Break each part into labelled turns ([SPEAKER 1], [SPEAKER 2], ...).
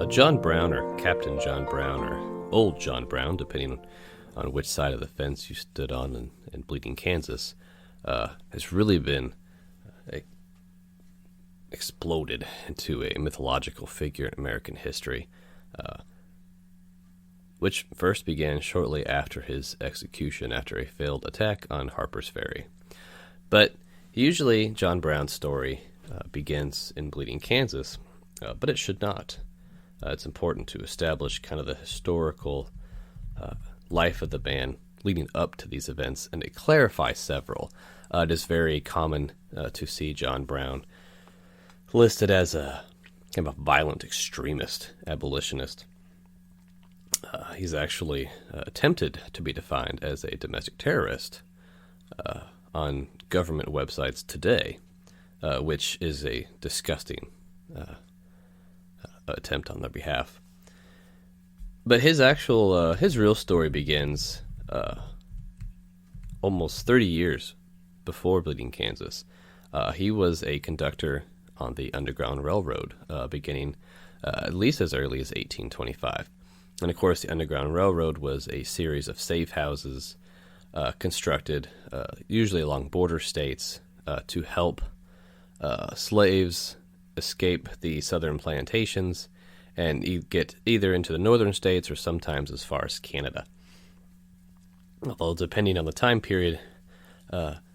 [SPEAKER 1] John Brown, or Captain John Brown, or Old John Brown, depending on which side of the fence you stood on in Bleeding Kansas, has really been exploded into a mythological figure in American history, which first began shortly after his execution after a failed attack on Harper's Ferry. But usually John Brown's story begins in Bleeding Kansas, but it should not. It's important to establish kind of the historical life of the band leading up to these events and to clarify several. It is very common to see John Brown listed as a kind of a violent extremist abolitionist. He's actually attempted to be defined as a domestic terrorist on government websites today, which is a disgusting attempt on their behalf. But his real story begins almost 30 years before Bleeding Kansas. He was a conductor on the Underground Railroad, beginning at least as early as 1825. And of course, the Underground Railroad was a series of safe houses constructed, usually along border states, to help slaves escape the southern plantations and get either into the northern states or sometimes as far as Canada. Although, depending on the time period,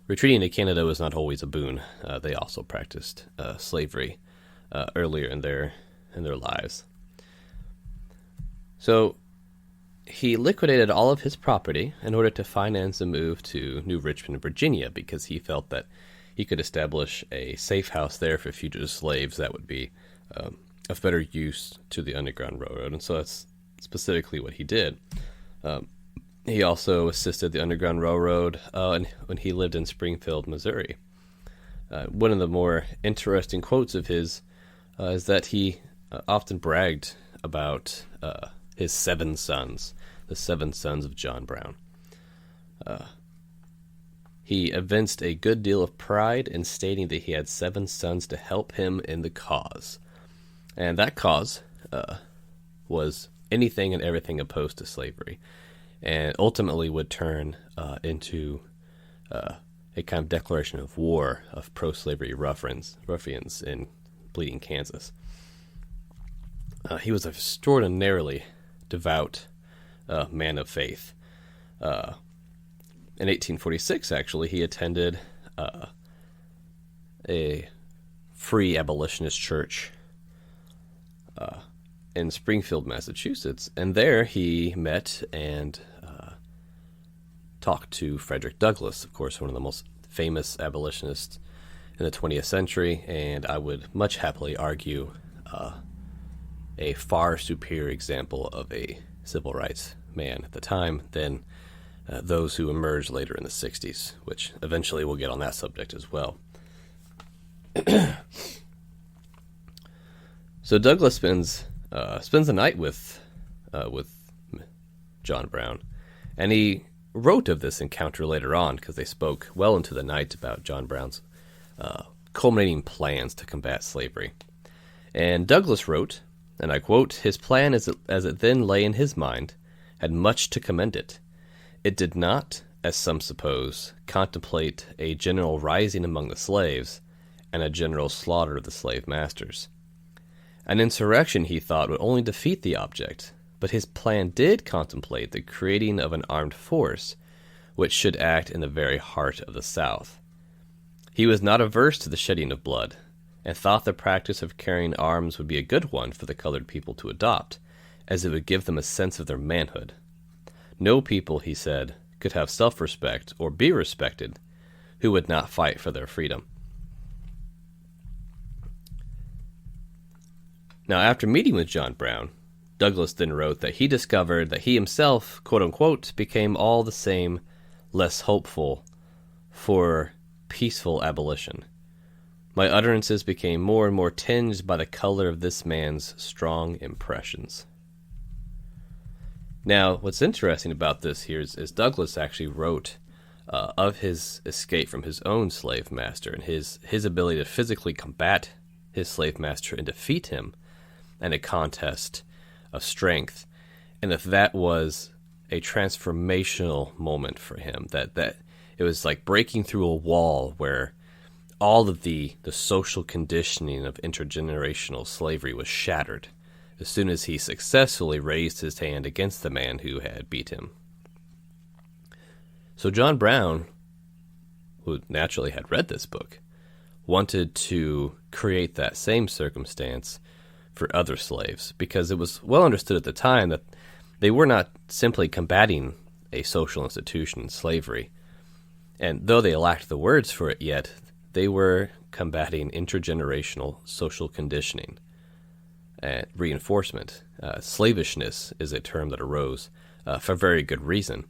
[SPEAKER 1] retreating to Canada was not always a boon. They also practiced slavery earlier in their lives. So he liquidated all of his property in order to finance a move to New Richmond, Virginia, because he felt that he could establish a safe house there for fugitive slaves that would be of better use to the Underground Railroad. And so that's specifically what he did. He also assisted the Underground Railroad when he lived in Springfield, Missouri. One of the more interesting quotes of his is that he often bragged about his 7 sons, the 7 sons of John Brown. He evinced a good deal of pride in stating that he had 7 sons to help him in the cause. And that cause was anything and everything opposed to slavery, and ultimately would turn into a kind of declaration of war of pro-slavery ruffians in Bleeding Kansas. He was an extraordinarily devout man of faith. In 1846, actually, he attended a free abolitionist church in Springfield, Massachusetts, and there he met and talked to Frederick Douglass, of course, one of the most famous abolitionists in the 20th century, and I would much happily argue a far superior example of a civil rights man at the time than those who emerged later in the 60s, which eventually we'll get on that subject as well. So Douglass spends the night with John Brown, and he wrote of this encounter later on because they spoke well into the night about John Brown's culminating plans to combat slavery. And Douglass wrote, and I quote, "His plan as it then lay in his mind had much to commend it. It did not, as some suppose, contemplate a general rising among the slaves and a general slaughter of the slave masters. An insurrection, he thought, would only defeat the object, but his plan did contemplate the creating of an armed force which should act in the very heart of the South. He was not averse to the shedding of blood, and thought the practice of carrying arms would be a good one for the colored people to adopt, as it would give them a sense of their manhood. No people, he said, could have self-respect or be respected who would not fight for their freedom." Now, after meeting with John Brown, Douglass then wrote that he discovered that he himself, quote-unquote, became all the same less hopeful for peaceful abolition. "My utterances became more and more tinged by the color of this man's strong impressions." Now, what's interesting about this here is Douglass actually wrote of his escape from his own slave master and his ability to physically combat his slave master and defeat him and a contest of strength, and that was a transformational moment for him, that it was like breaking through a wall where all of the social conditioning of intergenerational slavery was shattered as soon as he successfully raised his hand against the man who had beat him. So John Brown, who naturally had read this book, wanted to create that same circumstance for other slaves, because it was well understood at the time that they were not simply combating a social institution, slavery, and though they lacked the words for it yet, they were combating intergenerational social conditioning and reinforcement. Slavishness is a term that arose for very good reason.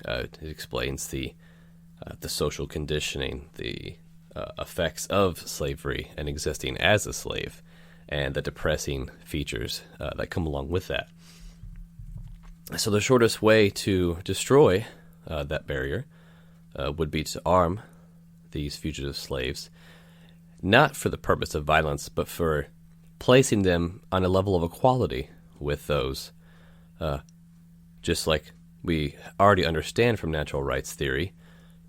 [SPEAKER 1] It explains the social conditioning, the effects of slavery and existing as a slave, and the depressing features that come along with that. So the shortest way to destroy that barrier would be to arm these fugitive slaves, not for the purpose of violence, but for placing them on a level of equality with those, just like we already understand from natural rights theory,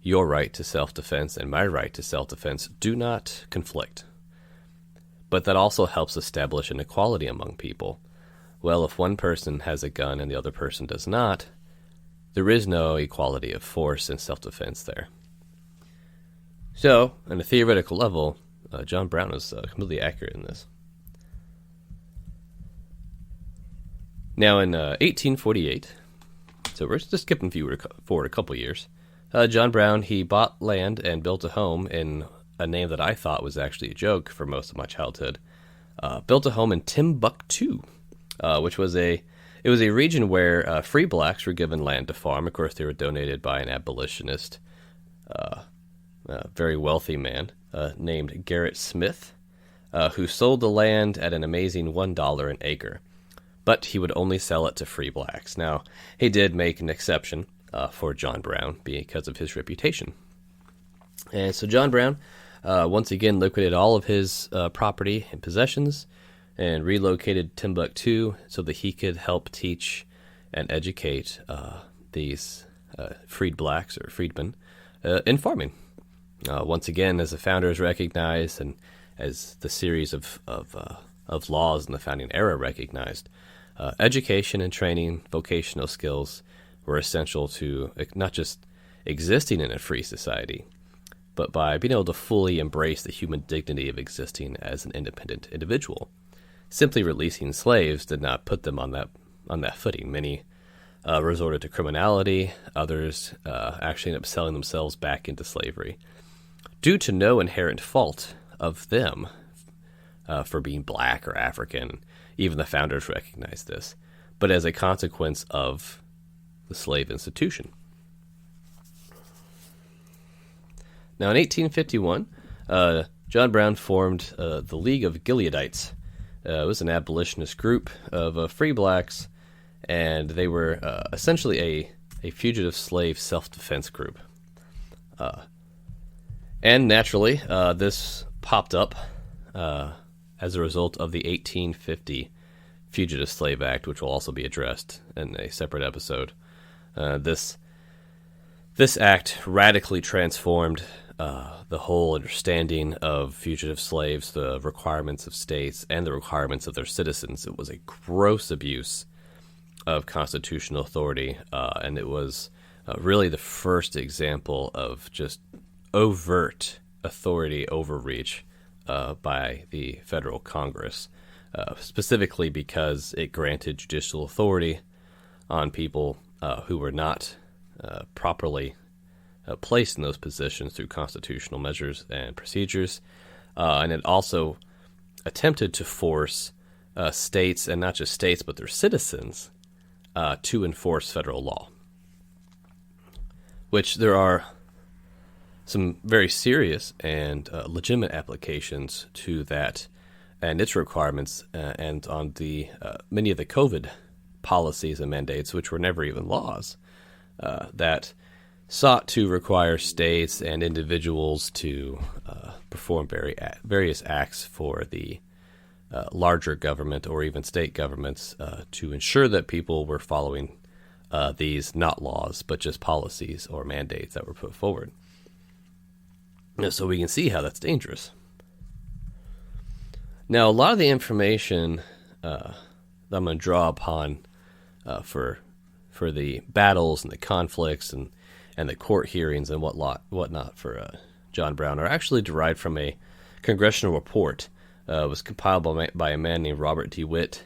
[SPEAKER 1] your right to self-defense and my right to self-defense do not conflict. But that also helps establish an equality among people. Well, if one person has a gun and the other person does not, there is no equality of force and self-defense there. So, on a theoretical level, John Brown is completely accurate in this. Now, in 1848, so we're just skipping forward a couple years, John Brown, he bought land and built a home in a name that I thought was actually a joke for most of my childhood. Built a home in Timbuktu, which was a region where free blacks were given land to farm. Of course, they were donated by an abolitionist, very wealthy man named Garrett Smith, who sold the land at an amazing $1 an acre. But he would only sell it to free blacks. Now, he did make an exception for John Brown because of his reputation. And so John Brown, once again, liquidated all of his property and possessions and relocated Timbuktu so that he could help teach and educate these freed blacks or freedmen in farming. Once again, as the founders recognized and as the series of laws in the founding era recognized, education and training, vocational skills were essential to not just existing in a free society, but by being able to fully embrace the human dignity of existing as an independent individual. Simply releasing slaves did not put them on that footing. Many resorted to criminality. Others actually ended up selling themselves back into slavery due to no inherent fault of them for being black or African. Even the founders recognized this, but as a consequence of the slave institution. Now, in 1851, John Brown formed the League of Gileadites. It was an abolitionist group of free blacks, and they were essentially a fugitive slave self-defense group. And naturally, this popped up as a result of the 1850 Fugitive Slave Act, which will also be addressed in a separate episode. This act radically transformed the whole understanding of fugitive slaves, the requirements of states, and the requirements of their citizens. It was a gross abuse of constitutional authority, and it was really the first example of just overt authority overreach by the federal Congress, specifically because it granted judicial authority on people who were not properly placed in those positions through constitutional measures and procedures. And it also attempted to force states, and not just states, but their citizens, to enforce federal law, which there are some very serious and legitimate applications to that and its requirements, and on the many of the COVID policies and mandates, which were never even laws, that sought to require states and individuals to perform various acts for the larger government or even state governments to ensure that people were following these not laws, but just policies or mandates that were put forward. So we can see how that's dangerous. Now, a lot of the information that I'm going to draw upon for the battles and the conflicts and the court hearings and whatnot for John Brown are actually derived from a Congressional report. It was compiled by a man named Robert D. Witt,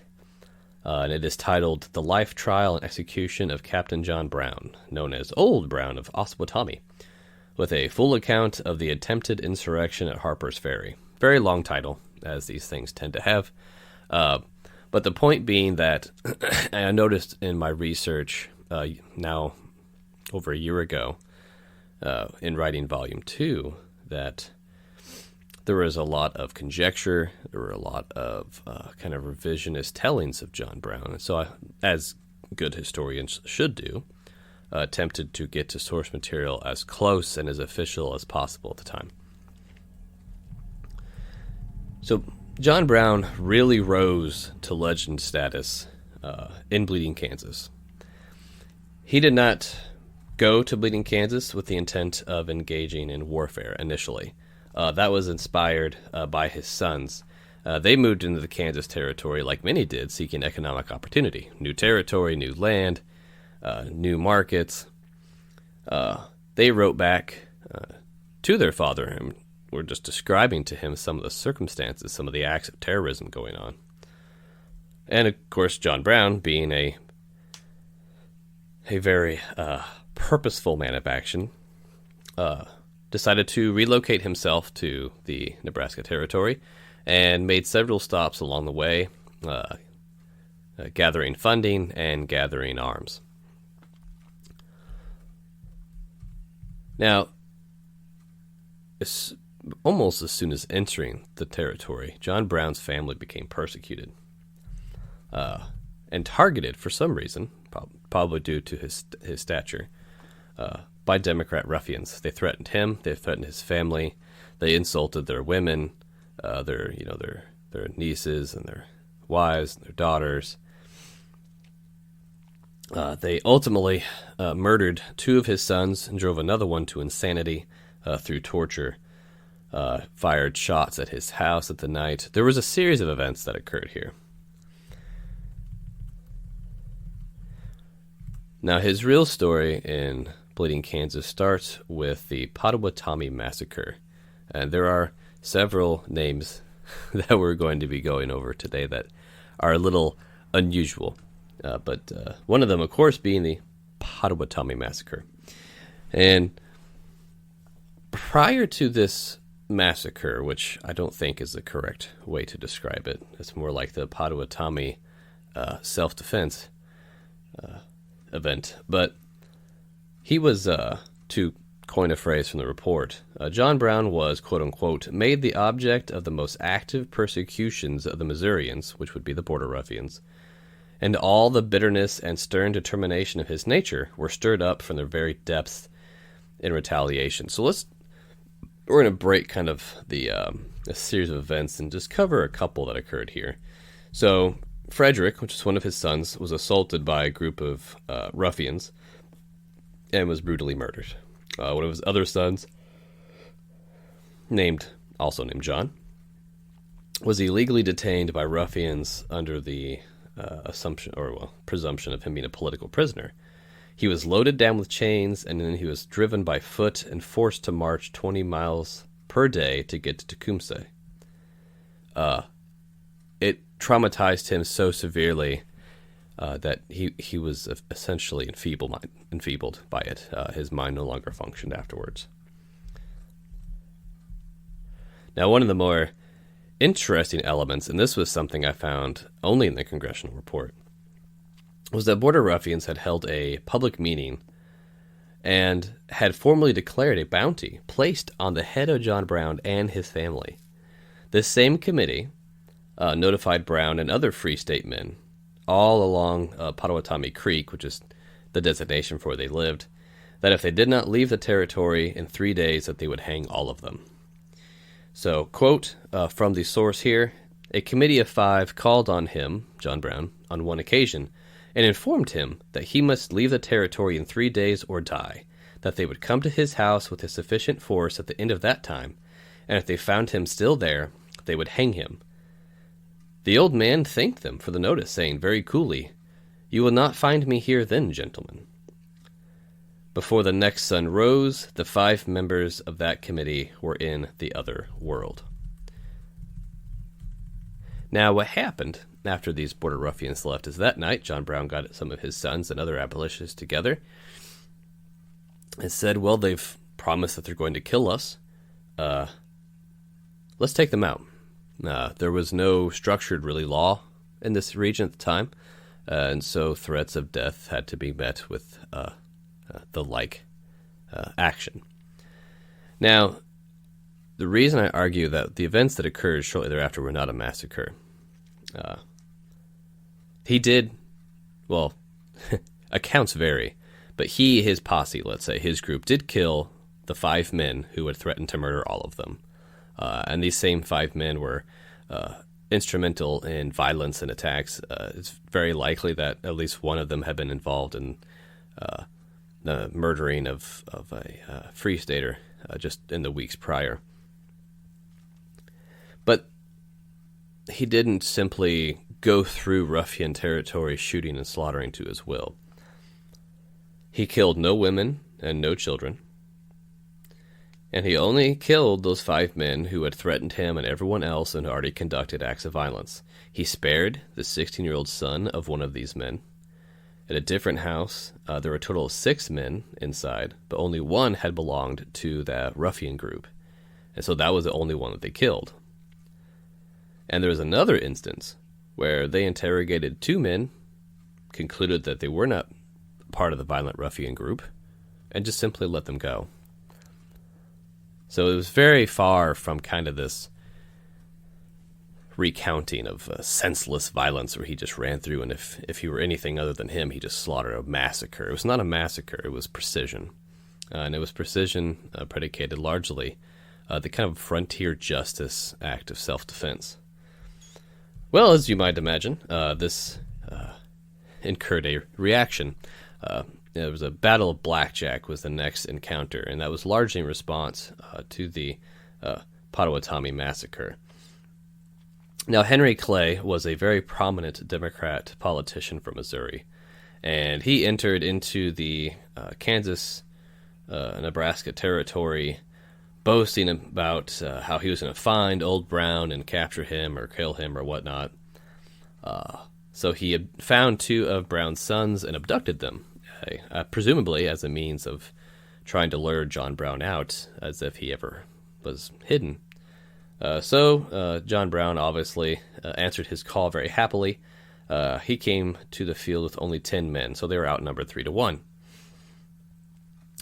[SPEAKER 1] and it is titled "The Life, Trial, and Execution of Captain John Brown, known as Old Brown of Asawatami," with a full account of the attempted insurrection at Harper's Ferry. Very long title, as these things tend to have. But the point being that I noticed in my research now over a year ago in writing Volume 2 that there was a lot of conjecture, there were a lot of kind of revisionist tellings of John Brown. And so I, as good historians should do, attempted to get to source material as close and as official as possible at the time. So John Brown really rose to legend status in Bleeding, Kansas. He did not go to Bleeding, Kansas with the intent of engaging in warfare initially. That was inspired by his sons. They moved into the Kansas territory like many did, seeking economic opportunity. New territory, new land, new markets. They wrote back to their father and were just describing to him some of the circumstances, some of the acts of terrorism going on. And of course, John Brown, being a very purposeful man of action, decided to relocate himself to the Nebraska territory and made several stops along the way, gathering funding and gathering arms. Now, almost as soon as entering the territory, John Brown's family became persecuted and targeted for some reason, probably due to his stature, by Democrat ruffians. They threatened him. They threatened his family. They insulted their women, their nieces and their wives and their daughters. They ultimately murdered two of his sons and drove another one to insanity through torture. Fired shots at his house at the night. There was a series of events that occurred here. Now, his real story in Bleeding, Kansas starts with the Potawatami Massacre. And there are several names that we're going to be going over today that are a little unusual. But one of them, of course, being the Potawatami Massacre. And prior to this massacre, which I don't think is the correct way to describe it, it's more like the Potawatami self-defense event. But he was, to coin a phrase from the report, John Brown was, quote-unquote, made the object of the most active persecutions of the Missourians, which would be the border ruffians, and all the bitterness and stern determination of his nature were stirred up from their very depths in retaliation. So we're going to break kind of a series of events and just cover a couple that occurred here. So Frederick, which is one of his sons, was assaulted by a group of ruffians and was brutally murdered. One of his other sons, also named John, was illegally detained by ruffians under the presumption of him being a political prisoner. He was loaded down with chains, and then he was driven by foot and forced to march 20 miles per day to get to Tecumseh. It traumatized him so severely that he was essentially enfeebled by it. His mind no longer functioned afterwards. Now, one of the more interesting elements, and this was something I found only in the Congressional report, was that border ruffians had held a public meeting and had formally declared a bounty placed on the head of John Brown and his family. This same committee notified Brown and other Free State men all along Potawatami Creek, which is the designation for where they lived, that if they did not leave the territory in 3 days, that they would hang all of them. So, quote from the source here, a committee of 5 called on him, John Brown, on one occasion, and informed him that he must leave the territory in 3 days or die, that they would come to his house with a sufficient force at the end of that time, and if they found him still there, they would hang him. The old man thanked them for the notice, saying very coolly, "You will not find me here then, gentlemen." Before the next sun rose, the 5 members of that committee were in the other world. Now, what happened after these border ruffians left is that night, John Brown got some of his sons and other abolitionists together and said, well, they've promised that they're going to kill us. Let's take them out. There was no structured, really, law in this region at the time, and so threats of death had to be met with the like action. Now, the reason I argue that the events that occurred shortly thereafter were not a massacre, he did, well, accounts vary, but his posse, let's say, his group, did kill the 5 men who had threatened to murder all of them. And these same 5 men were instrumental in violence and attacks. It's very likely that at least one of them had been involved in the murdering of a Free Stater just in the weeks prior. But he didn't simply go through ruffian territory shooting and slaughtering to his will. He killed no women and no children. And he only killed those 5 men who had threatened him and everyone else and already conducted acts of violence. He spared the 16-year-old son of one of these men. At a different house, there were a total of 6 men inside, but only one had belonged to that ruffian group. And so that was the only one that they killed. And there was another instance where they interrogated 2 men, concluded that they were not part of the violent ruffian group, and just simply let them go. So it was very far from kind of this recounting of senseless violence where he just ran through, and if he were anything other than him, he just slaughtered a massacre. It was not a massacre, it was precision. And it was precision predicated largely the kind of frontier justice act of self-defense. Well, as you might imagine, this incurred a reaction. There was a Battle of Blackjack was the next encounter, and that was largely in response to the Potawatami Massacre. Now, Henry Clay was a very prominent Democrat politician from Missouri, and he entered into the Kansas-Nebraska territory boasting about how he was going to find Old Brown and capture him or kill him or whatnot. So he had found 2 of Brown's sons and abducted them, presumably as a means of trying to lure John Brown out, as if he ever was hidden. So John Brown obviously answered his call very happily. He came to the field with only 10 men, so they were outnumbered 3-1.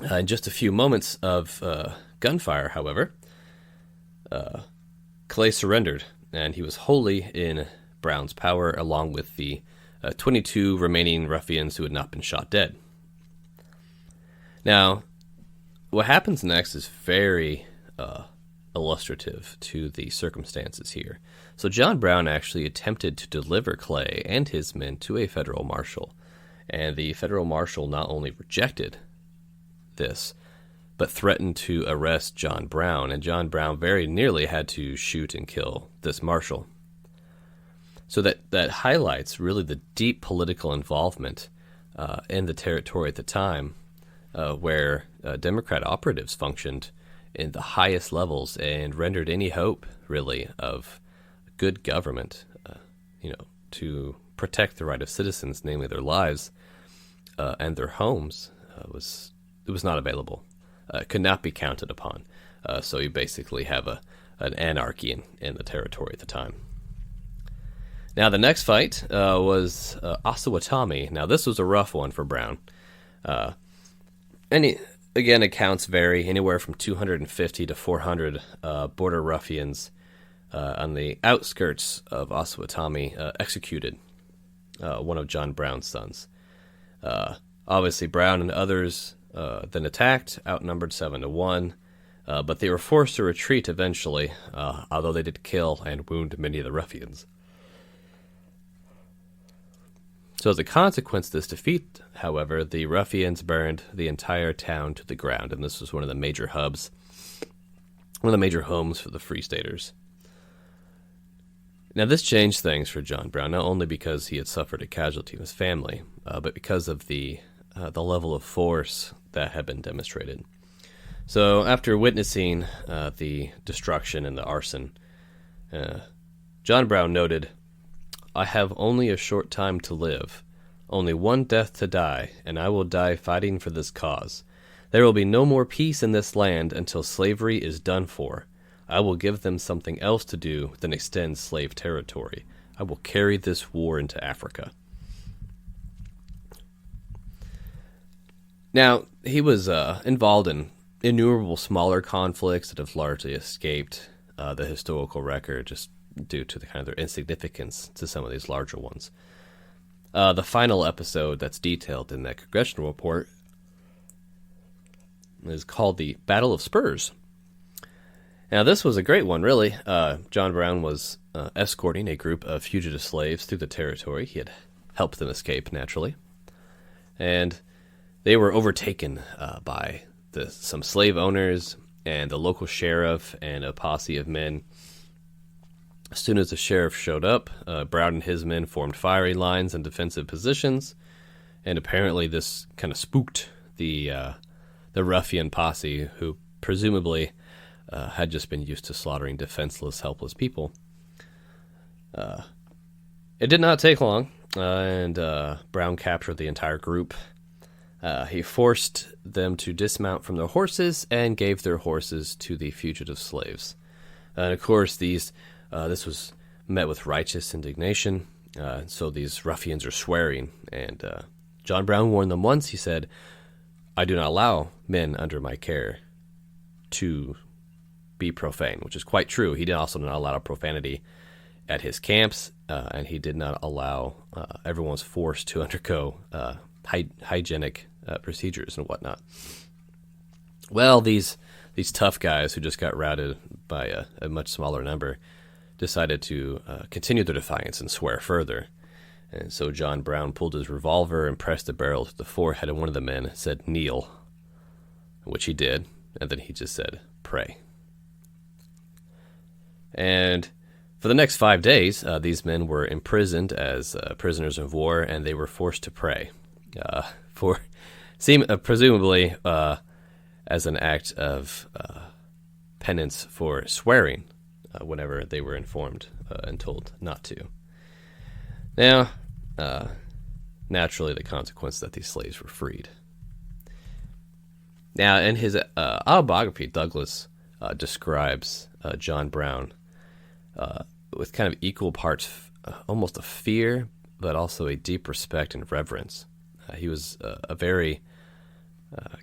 [SPEAKER 1] In just a few moments of gunfire, however, Clay surrendered, and he was wholly in Brown's power, along with the 22 remaining ruffians who had not been shot dead. Now, what happens next is very illustrative to the circumstances here. So John Brown actually attempted to deliver Clay and his men to a federal marshal, and the federal marshal not only rejected this, but threatened to arrest John Brown, and John Brown very nearly had to shoot and kill this marshal. So that highlights really the deep political involvement in the territory at the time, where Democrat operatives functioned in the highest levels and rendered any hope, really, of good government, to protect the right of citizens, namely their lives and their homes, was not available. Could not be counted upon. So you basically have an anarchy in the territory at the time. Now, the next fight was Asawatami. Now, this was a rough one for Brown. Again, accounts vary, anywhere from 250 to 400 border ruffians on the outskirts of Asawatami executed one of John Brown's sons. Obviously, Brown and others then attacked, outnumbered 7-1. but they were forced to retreat eventually, although they did kill and wound many of the ruffians. So as a consequence of this defeat, however, the ruffians burned the entire town to the ground, and this was one of the major hubs, one of the major homes for the Free Staters. Now this changed things for John Brown, not only because he had suffered a casualty in his family, but because of the level of force that had been demonstrated. So after witnessing the destruction and the arson, John Brown noted, "I have only a short time to live, only one death to die, and I will die fighting for this cause. There will be no more peace in this land until slavery is done for. I will give them something else to do than extend slave territory. I will carry this war into Africa." Now, he was involved in innumerable smaller conflicts that have largely escaped the historical record just due to the kind of their insignificance to some of these larger ones. The final episode that's detailed in that Congressional report is called the Battle of Spurs. Now, this was a great one, really. John Brown was escorting a group of fugitive slaves through the territory. He had helped them escape, naturally. And they were overtaken by some slave owners and the local sheriff and a posse of men. As soon as the sheriff showed up, Brown and his men formed firing lines and defensive positions, and apparently this kind of spooked the ruffian posse, who presumably had just been used to slaughtering defenseless, helpless people. It did not take long, and Brown captured the entire group. He forced them to dismount from their horses and gave their horses to the fugitive slaves. And of course, this was met with righteous indignation. So these ruffians are swearing, and John Brown warned them once. He said, "I do not allow men under my care to be profane," which is quite true. He did also not allow profanity at his camps, and he did not allow everyone was forced to undergo hygienic procedures and whatnot. Well, these tough guys who just got routed by a much smaller number decided to continue their defiance and swear further. And so John Brown pulled his revolver and pressed the barrel to the forehead of one of the men and said, "Kneel," which he did, and then he just said, "Pray." And for the next 5 days, these men were imprisoned as prisoners of war, and they were forced to pray, presumably as an act of penance for swearing whenever they were informed and told not to. Now, naturally, the consequence that these slaves were freed. Now, in his autobiography, Douglas describes John Brown with kind of equal parts, almost a fear, but also a deep respect and reverence. He was a very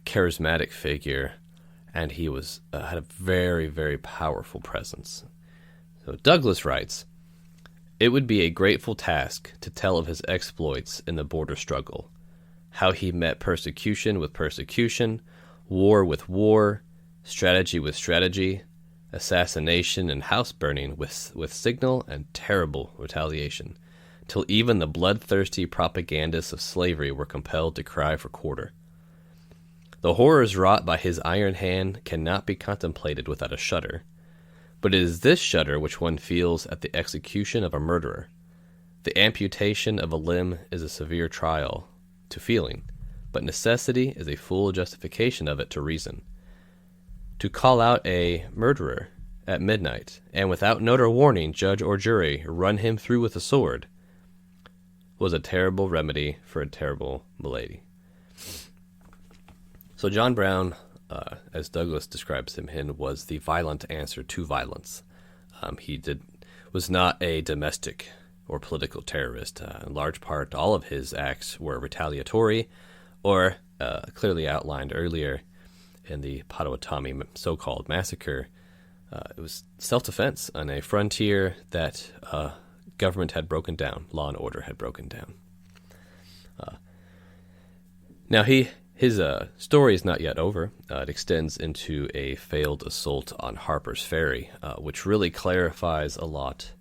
[SPEAKER 1] charismatic figure, and he had a very, very powerful presence. So Douglas writes, "It would be a grateful task to tell of his exploits in the border struggle, how he met persecution with persecution, war with war, strategy with strategy, assassination and house burning with signal and terrible retaliation, till even the bloodthirsty propagandists of slavery were compelled to cry for quarter. The horrors wrought by his iron hand cannot be contemplated without a shudder, but it is this shudder which one feels at the execution of a murderer. The amputation of a limb is a severe trial to feeling, but necessity is a full justification of it to reason. To call out a murderer at midnight, and without note or warning, judge or jury, run him through with a sword, was a terrible remedy for a terrible malady." So John Brown, as Douglas describes him, was the violent answer to violence. He was not a domestic or political terrorist. In large part, all of his acts were retaliatory, or clearly outlined earlier in the Potawatami so-called massacre. It was self-defense on a frontier that government had broken down, law and order had broken down. Now, he His story is not yet over. It extends into a failed assault on Harper's Ferry, which really clarifies a lot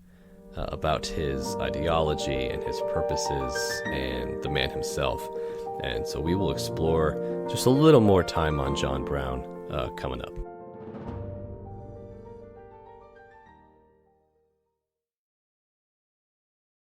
[SPEAKER 1] about his ideology and his purposes and the man himself. And so we will explore just a little more time on John Brown coming up.